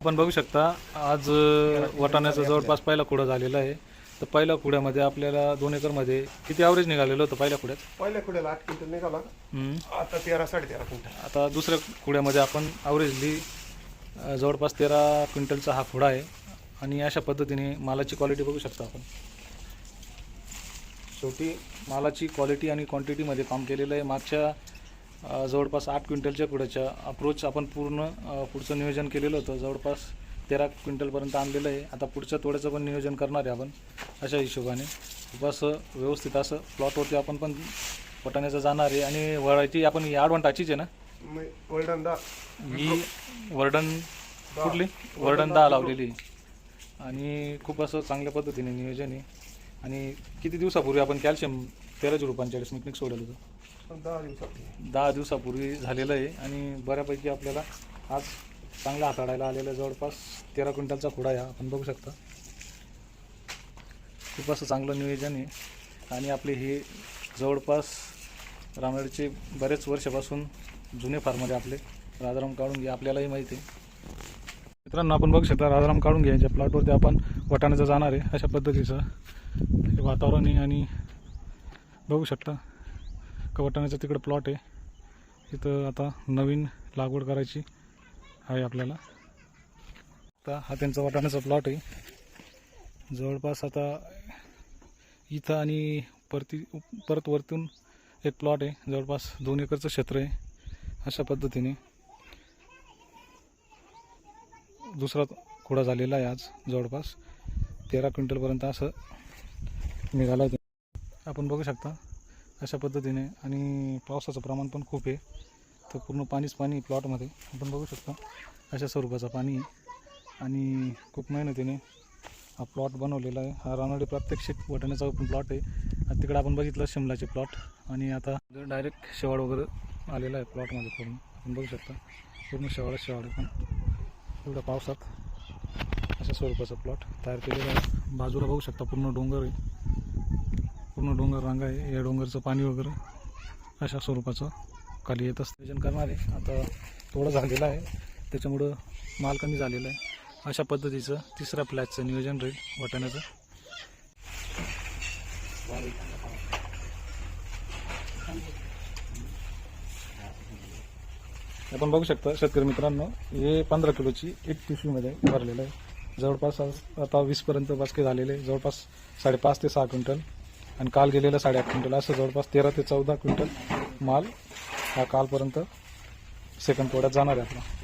आपण बघू शकता आज वाटाण्याचा जवळपास पहिला खुडा झालेला आहे. तर पहिल्या खुड्यामध्ये आपल्याला 2 एकरमध्ये किती ॲव्हरेज निघालेलं होतं पहिल्या खुड्यात? पहिल्या खुड्याला 8 क्विंटल निघाला. आता 13-13.5 क्विंटल. आता दुसऱ्या खुड्यामध्ये आपण ॲव्हरेजली जवळपास 13 क्विंटलचा हा खुडा आहे. आणि अशा पद्धतीने मालाची क्वालिटी बघू शकता आपण. शेवटी मालाची क्वालिटी आणि क्वांटिटीमध्ये काम केलेलं आहे. मागच्या जवळपास 8 क्विंटलच्या खुड्याच्या अप्रोच आपण पुढचं नियोजन केलेलं होतं. जवळपास 13 क्विंटलपर्यंत आणलेलं आहे. आता पुढच्या तोड्याचं पण नियोजन करणार आहे आपण. अशा हिशोबाने खूप असं व्यवस्थित असं प्लॉटवरती आपण पण वाटाण्याचं जाणार आहे. आणि वळायची आपण ही आडवण टाचीच आहे ना, वर्डन 10 ही वर्डन कुठली वर्डन 10 लावलेली. आणि खूप असं चांगल्या पद्धतीने नियोजन आहे. आणि किती दिवसापूर्वी आपण कॅल्शियम 1345 मिक्स सोडलं होतं. 10 दिवसापूर्वी झालेलं आहे. आणि बऱ्यापैकी आपल्याला आज चांगला हाताळायला आलेलं आहे. जवळपास 13 क्विंटलचा खुडा आहे आपण बघू शकता. खूप असं चांगलं नियोजन आहे. आणि आपले हे जवळपास रामनगरचे बरेच वर्षापासून जुने फार्मर आपले राजाराम काढून घ्या, आपल्यालाही माहिती आहे. मित्रांनो, आपण बघू शकता राजाराम काढून घ्यायच्या प्लॉटवरती आपण वाटाण्याचं जाणार आहे. अशा पद्धतीचं वातावरण आहे. आणि बघू शकता का वाटाण्याचं तिकडं प्लॉट आहे. तिथं आता नवीन लागवड करायची आहे आपल्याला. आता हा त्यांचा वाटाण्याचा प्लॉट आहे. जवळपास आता इथं आणि परत वरतून एक प्लॉट आहे. जवळपास 2 एकरचं क्षेत्र आहे. अशा पद्धतीने दुसरा खुडा झालेला आहे. आज जवळपास 13 क्विंटलपर्यंत असं निघाला आहे. आपण बघू शकता अशा पद्धतीने. आणि पावसाचं प्रमाण पण खूप आहे. तर पूर्ण पाणीच पाणी प्लॉटमध्ये आपण बघू शकता. अशा स्वरूपाचं पाणी आहे. आणि खूप मेहनतीने हा प्लॉट बनवलेला आहे. हा रानडे प्रात्यक्षिक वाटाण्याचा पण प्लॉट आहे. आणि तिकडे आपण बघितलं शिमलाचे प्लॉट. आणि आता डायरेक्ट शेवाळ वगैरे आलेला आहे प्लॉटमध्ये पूर्ण. आपण बघू शकता पूर्ण शेवाळ पण एवढ्या पावसात अशा स्वरूपाचा प्लॉट तयार केलेला आहे. बाजूला बघू शकता पूर्ण डोंगर आहे. पूर्ण डोंगर रांगा आहे. या डोंगरचं पाणी वगैरे अशा स्वरूपाचं खाली येत असतं. नियोजन करणार आहे. आता थोडं झालेलं आहे त्याच्यामुळं माल कमी झालेला आहे. अशा पद्धतीचं तिसऱ्या फ्लॅटचं नियोजन राहील वाटाण्याचं. आपण बघू शकता शेतकरी मित्रांनो, हे 15 किलोची एक पिशवीमध्ये भरलेलं आहे. जवळपास आता 20पर्यंत बास्के झालेले. जवळपास 5.5 ते 6 क्विंटल. आणि काल गेलेलं 8.5 क्विंटल. असं जवळपास 13 ते 14 क्विंटल माल हा कालपर्यंत सेकंड तोड्यात जाणार आहे आपला.